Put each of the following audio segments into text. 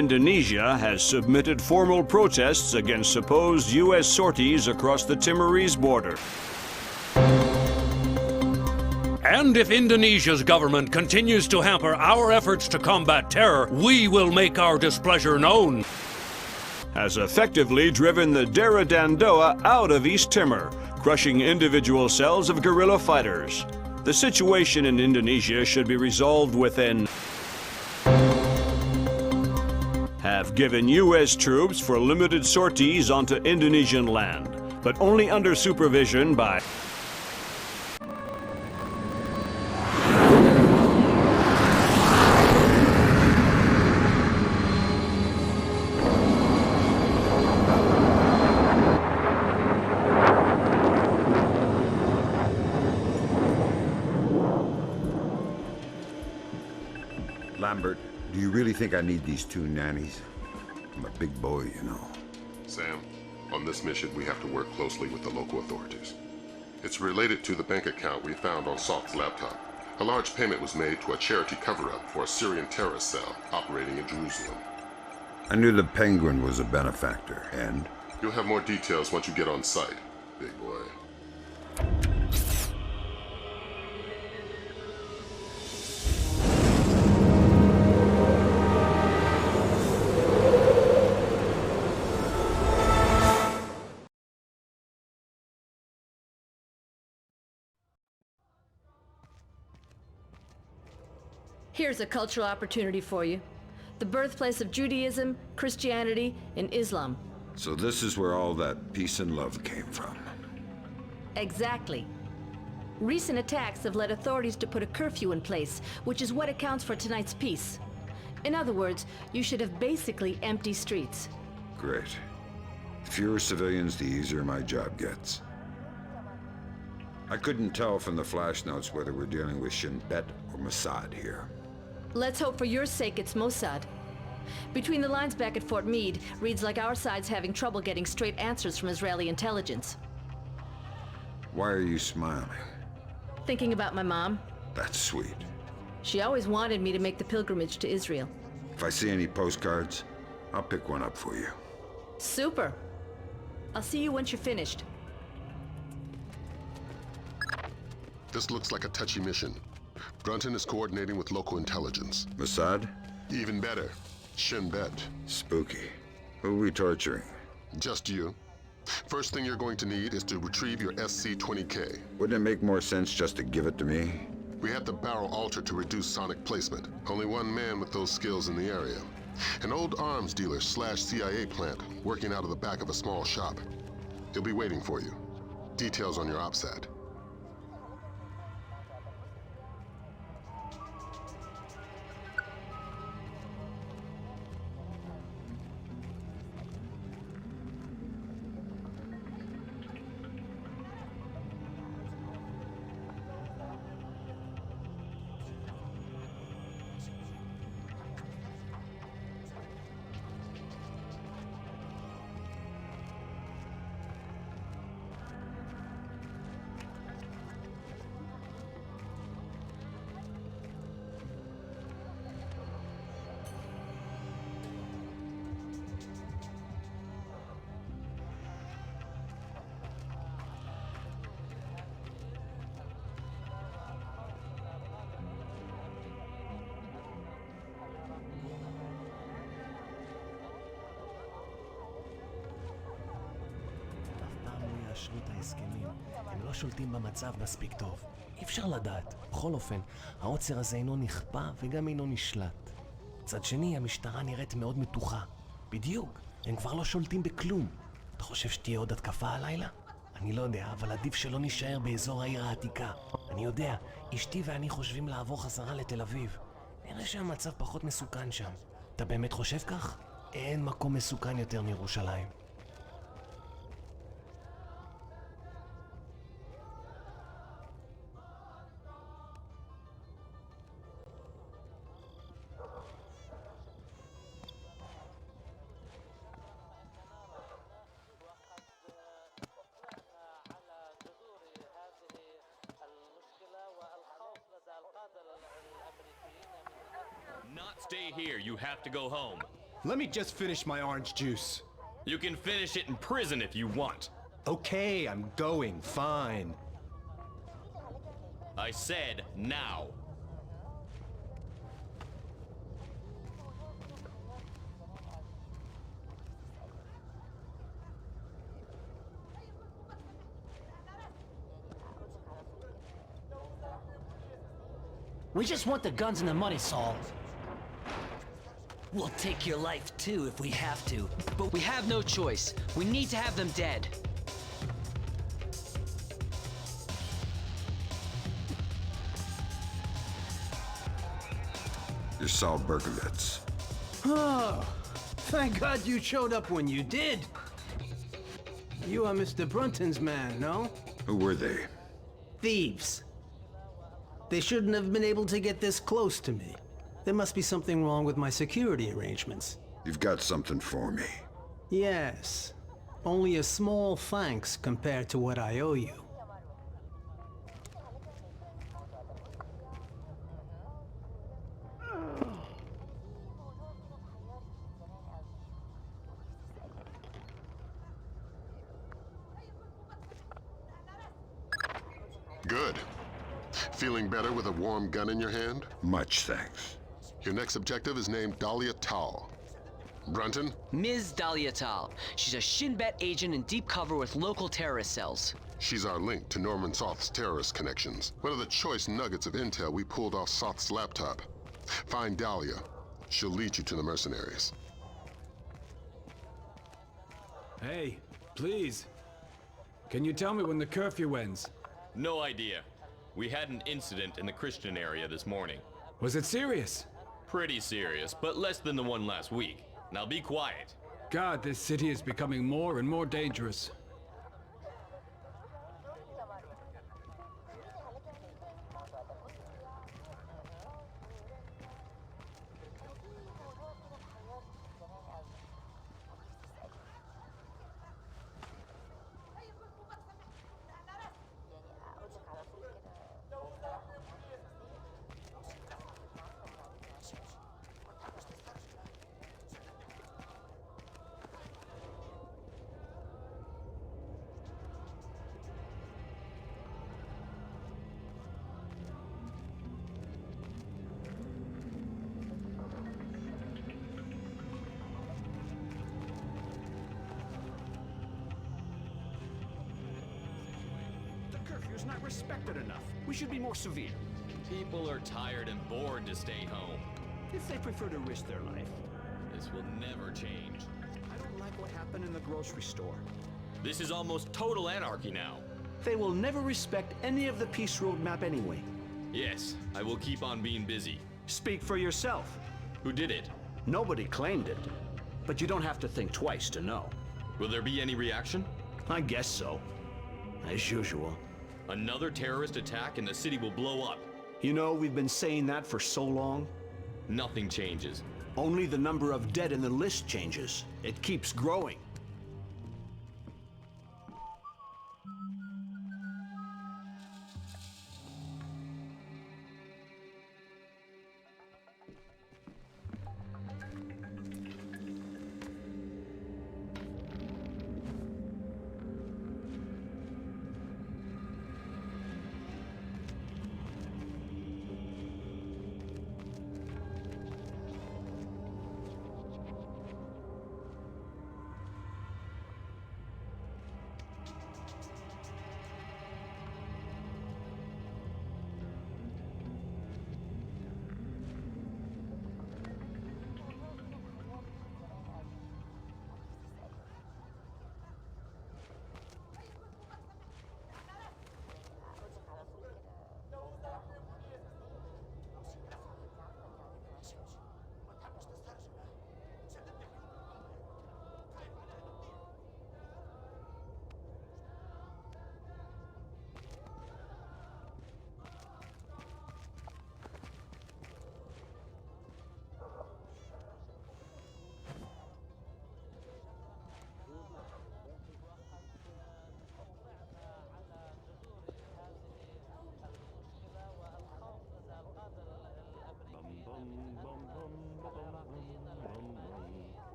Indonesia has submitted formal protests against supposed U.S. sorties across the Timorese border. And if Indonesia's government continues to hamper our efforts to combat terror, we will make our displeasure known. Has effectively driven the Dera Dandoa out of East Timor, crushing individual cells of guerrilla fighters. The situation in Indonesia should be resolved within. Have given U.S. troops for limited sorties onto Indonesian land, but only under supervision by. Lambert, do you really think I need these two nannies? I'm a big boy, you know. Sam, on this mission we have to work closely with the local authorities. It's related to the bank account we found on Salt's laptop. A large payment was made to a charity cover-up for a Syrian terrorist cell operating in Jerusalem. I knew the Penguin was a benefactor, and? You'll have more details once you get on site, big boy. Here's a cultural opportunity for you. The birthplace of Judaism, Christianity, and Islam. So this is where all that peace and love came from. Exactly. Recent attacks have led authorities to put a curfew in place, which is what accounts for tonight's peace. In other words, you should have basically empty streets. Great. The fewer civilians, the easier my job gets. I couldn't tell from the flash notes whether we're dealing with Shin Bet or Mossad here. Let's hope for your sake it's Mossad. Between the lines back at Fort Meade, reads like our side's having trouble getting straight answers from Israeli intelligence. Why are you smiling? Thinking about my mom. That's sweet. She always wanted me to make the pilgrimage to Israel. If I see any postcards, I'll pick one up for you. Super. I'll see you once you're finished. This looks like a touchy mission. Brunton is coordinating with local intelligence. Mossad? Even better. Shin Bet. Spooky. Who are we torturing? Just you. First thing you're going to need is to retrieve your SC-20K. Wouldn't it make more sense just to give it to me? We had the barrel altered to reduce sonic placement. Only one man with those skills in the area. An old arms dealer / CIA plant working out of the back of a small shop. He'll be waiting for you. Details on your OPSAT. יאשרו את ההסכמים. הם לא שולטים במצב מספיק טוב. אי אפשר לדעת. בכל אופן, העוצר הזה אינו נכפה וגם אינו נשלט. מצד שני, המשטרה נראית מאוד מתוחה. בדיוק, הם כבר לא שולטים בכלום. אתה חושב שתהיה עוד התקפה הלילה? אני לא יודע, אבל עדיף שלא נשאר באזור העיר העתיקה. אני יודע, אשתי ואני חושבים לעבור חזרה לתל אביב. נראה שהמצב פחות מסוכן שם. אתה באמת חושב כך? אין מקום מסוכן יותר מירושלים. Not stay here, you have to go home. Let me just finish my orange juice. You can finish it in prison if you want. Okay, I'm going. Fine. I said now. We just want the guns and the money, Saul. We'll take your life too if we have to. But we have no choice. We need to have them dead. You're Saul Berkovitz. Oh, thank God you showed up when you did. You are Mr. Brunton's man, no? Who were they? Thieves. They shouldn't have been able to get this close to me. There must be something wrong with my security arrangements. You've got something for me. Yes. Only a small thanks compared to what I owe you. Good. Feeling better with a warm gun in your hand? Much thanks. Your next objective is named Dahlia Tal. Brunton? Ms. Dahlia Tal. She's a Shin Bet agent in deep cover with local terrorist cells. She's our link to Norman Soth's terrorist connections. One of the choice nuggets of intel we pulled off Soth's laptop. Find Dahlia. She'll lead you to the mercenaries. Hey, please. Can you tell me when the curfew ends? No idea. We had an incident in the Christian area this morning. Was it serious? Pretty serious, but less than the one last week. Now be quiet. God, this city is becoming more and more dangerous. Curfew's not respected enough. We should be more severe. People are tired and bored to stay home. If they prefer to risk their life. This will never change. I don't like what happened in the grocery store. This is almost total anarchy now. They will never respect any of the peace roadmap anyway. Yes, I will keep on being busy. Speak for yourself. Who did it? Nobody claimed it. But you don't have to think twice to know. Will there be any reaction? I guess so. As usual. Another terrorist attack and the city will blow up. You know, we've been saying that for so long. Nothing changes. Only the number of dead in the list changes. It keeps growing.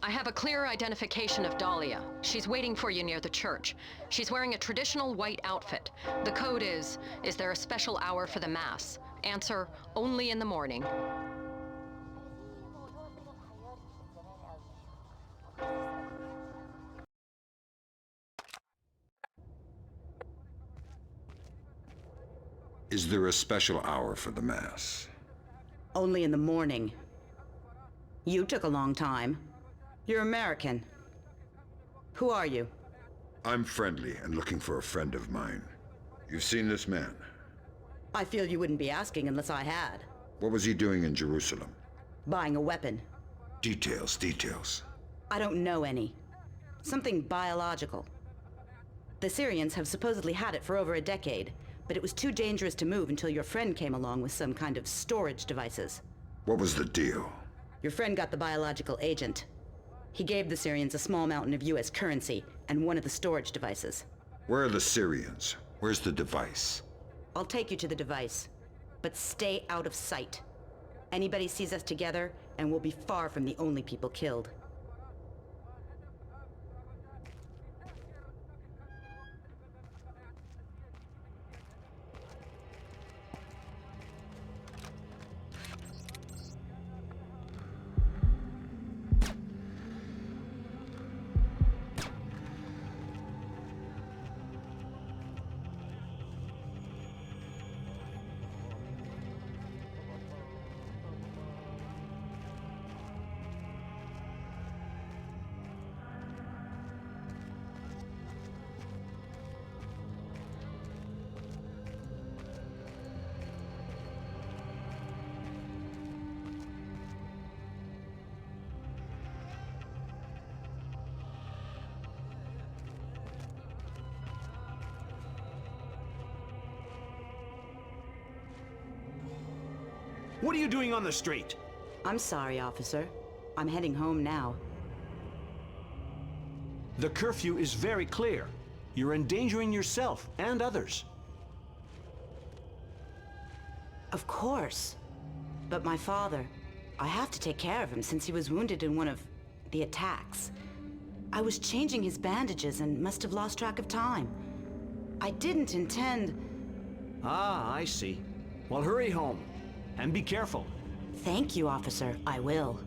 I have a clear identification of Dahlia. She's waiting for you near the church. She's wearing a traditional white outfit. The code is there a special hour for the Mass? Answer, only in the morning. Is there a special hour for the Mass? Only in the morning. You took a long time. You're American. Who are you? I'm friendly and looking for a friend of mine. You've seen this man? I feel you wouldn't be asking unless I had. What was he doing in Jerusalem? Buying a weapon. Details. I don't know any. Something biological. The Syrians have supposedly had it for over a decade, but it was too dangerous to move until your friend came along with some kind of storage devices. What was the deal? Your friend got the biological agent. He gave the Syrians a small mountain of US currency and one of the storage devices. Where are the Syrians? Where's the device? I'll take you to the device, but stay out of sight. Anybody sees us together, and we'll be far from the only people killed. What are you doing on the street? I'm sorry, officer. I'm heading home now. The curfew is very clear. You're endangering yourself and others. Of course. But my father, I have to take care of him since he was wounded in one of the attacks. I was changing his bandages and must have lost track of time. I didn't intend... Ah, I see. Well, hurry home. And be careful. Thank you, officer. I will.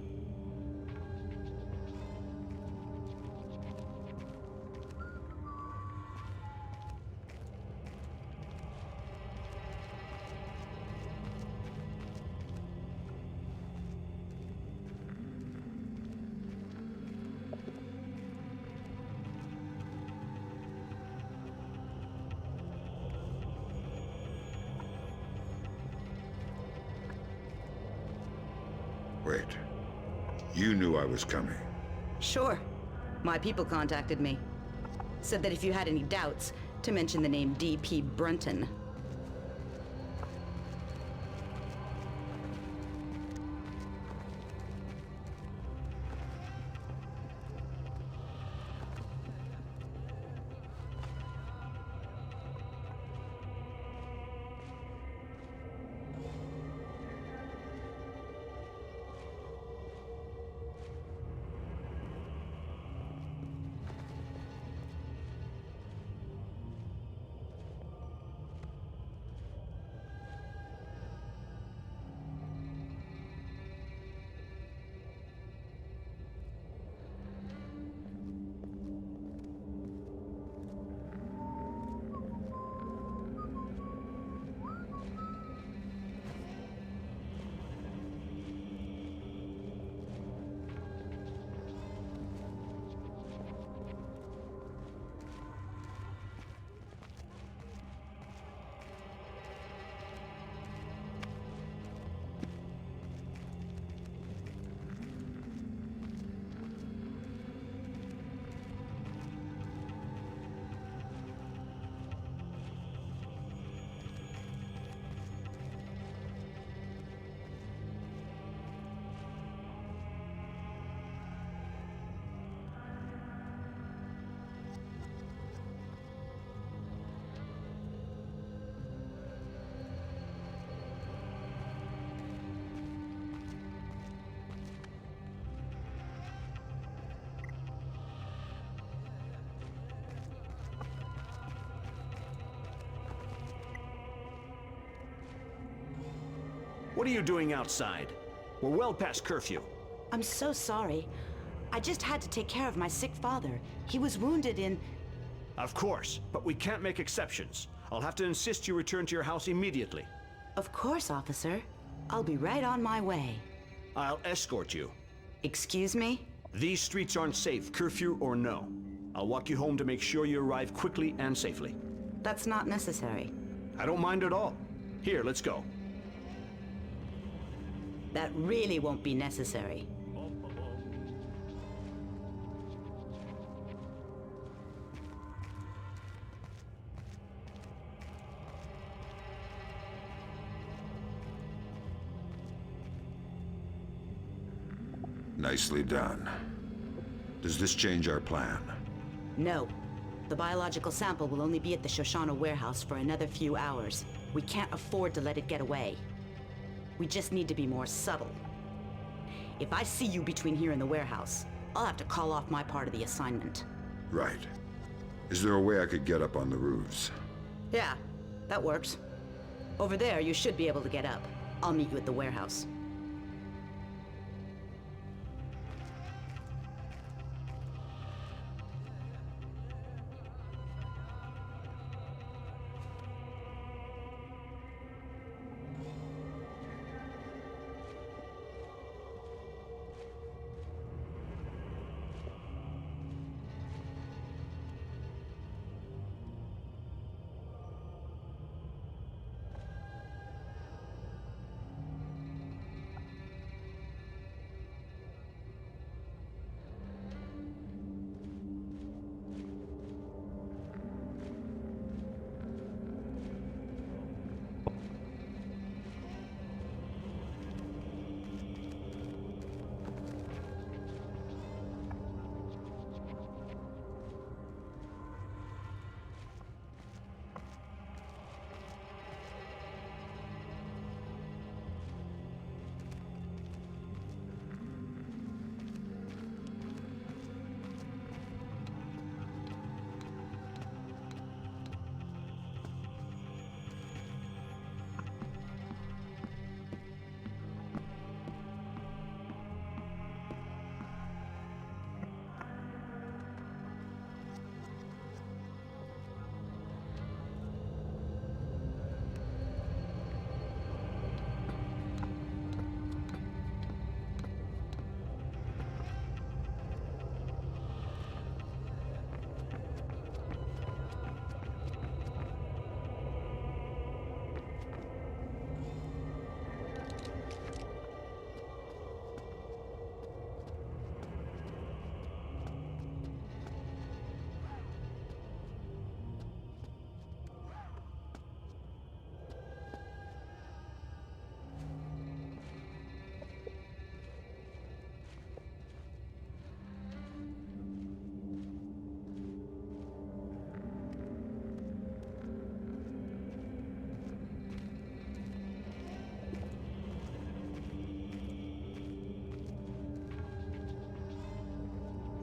Wait. You knew I was coming. Sure. My people contacted me. Said that if you had any doubts, to mention the name D.P. Brunton. What are you doing outside? We're well past curfew. I'm so sorry. I just had to take care of my sick father. He was wounded in... Of course, but we can't make exceptions. I'll have to insist you return to your house immediately. Of course, officer. I'll be right on my way. I'll escort you. Excuse me? These streets aren't safe, curfew or no. I'll walk you home to make sure you arrive quickly and safely. That's not necessary. I don't mind at all. Here, let's go. That really won't be necessary. Nicely done. Does this change our plan? No. The biological sample will only be at the Shoshana warehouse for another few hours. We can't afford to let it get away. We just need to be more subtle. If I see you between here and the warehouse, I'll have to call off my part of the assignment. Right. Is there a way I could get up on the roofs? Yeah, that works. Over there, you should be able to get up. I'll meet you at the warehouse.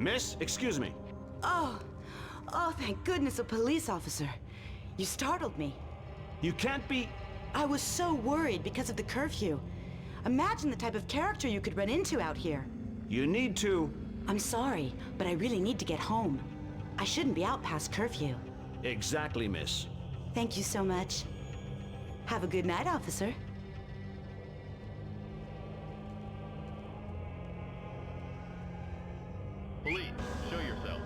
Miss, excuse me. Oh, thank goodness a police officer. You startled me. You can't be... I was so worried because of the curfew. Imagine the type of character you could run into out here. You need to... I'm sorry, but I really need to get home. I shouldn't be out past curfew. Exactly, miss. Thank you so much. Have a good night, officer. Police, show yourself.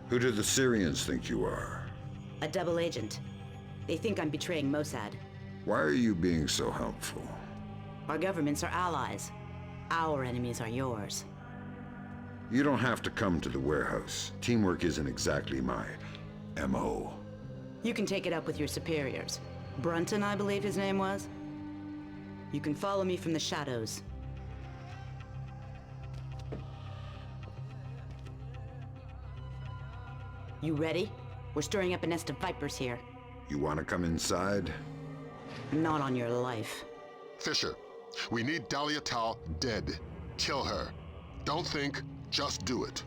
Who do the Syrians think you are? A double agent. They think I'm betraying Mossad. Why are you being so helpful? Our governments are allies. Our enemies are yours. You don't have to come to the warehouse. Teamwork isn't exactly my MO. You can take it up with your superiors. Brunton, I believe his name was. You can follow me from the shadows. You ready? We're stirring up a nest of vipers here. You want to come inside? Not on your life. Fisher, we need Dahlia Tal dead. Kill her. Don't think, just do it.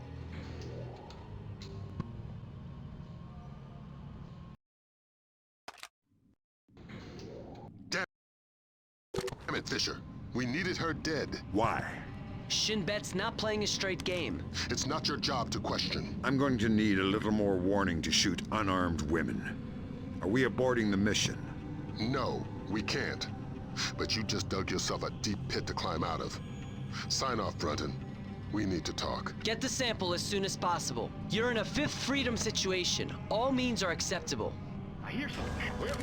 Damn it, Fisher. We needed her dead. Why? Shin Bet's not playing a straight game. It's not your job to question. I'm going to need a little more warning to shoot unarmed women. Are we aborting the mission? No, we can't. But you just dug yourself a deep pit to climb out of. Sign off, Brunton. We need to talk. Get the sample as soon as possible. You're in a Fifth Freedom situation. All means are acceptable. I hear something.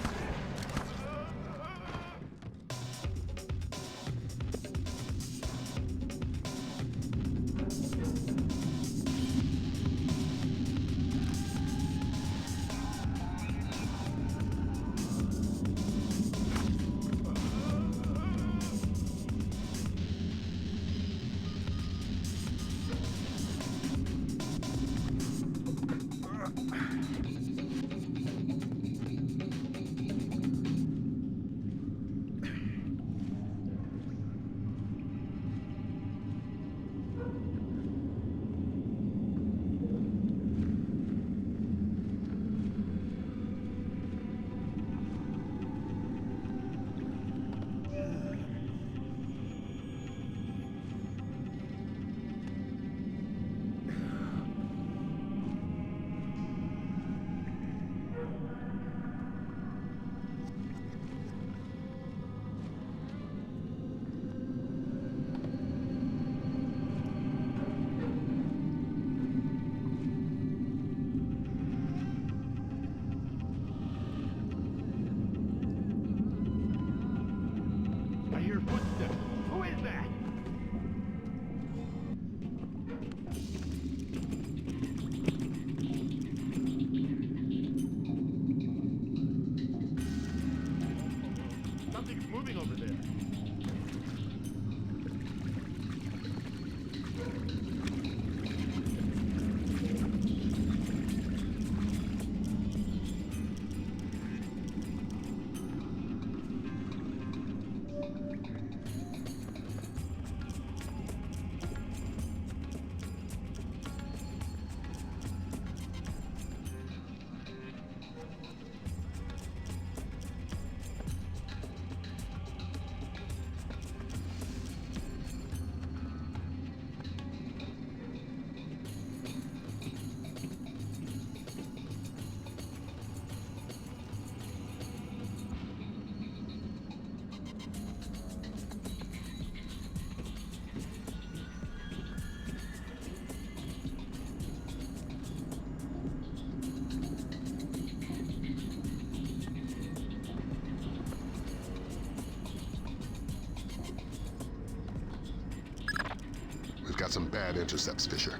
Got some bad intercepts, Fisher.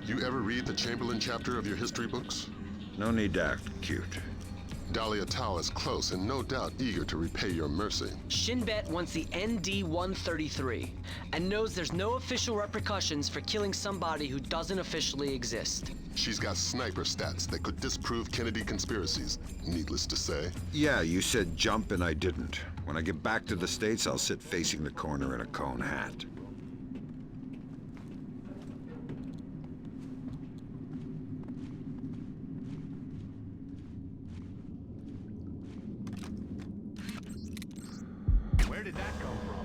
You ever read the Chamberlain chapter of your history books? No need to act cute. Dahlia Tal is close and no doubt eager to repay your mercy. Shin Bet wants the ND-133 and knows there's no official repercussions for killing somebody who doesn't officially exist. She's got sniper stats that could disprove Kennedy conspiracies, needless to say. Yeah, you said jump and I didn't. When I get back to the States, I'll sit facing the corner in a cone hat. Where did that come from?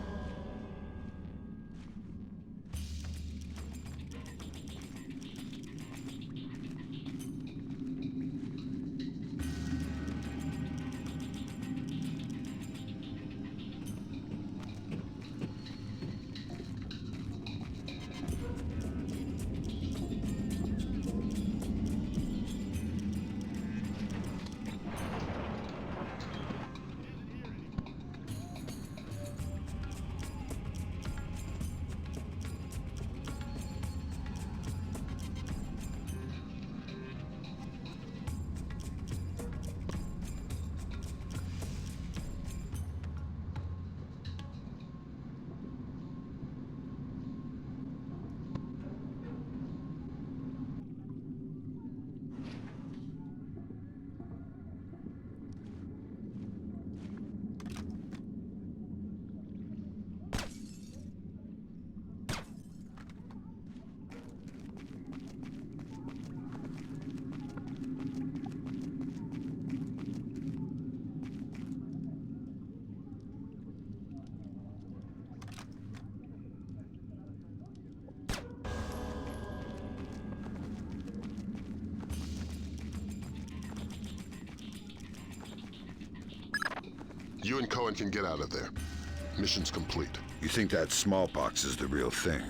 You and Cohen can get out of there. Mission's complete. You think that smallpox is the real thing?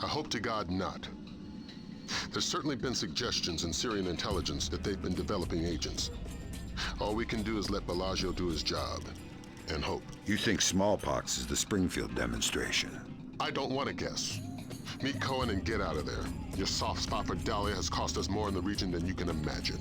I hope to God not. There's certainly been suggestions in Syrian intelligence that they've been developing agents. All we can do is let Bellagio do his job, and hope. You think smallpox is the Springfield demonstration? I don't want to guess. Meet Cohen and get out of there. Your soft spot for Dahlia has cost us more in the region than you can imagine.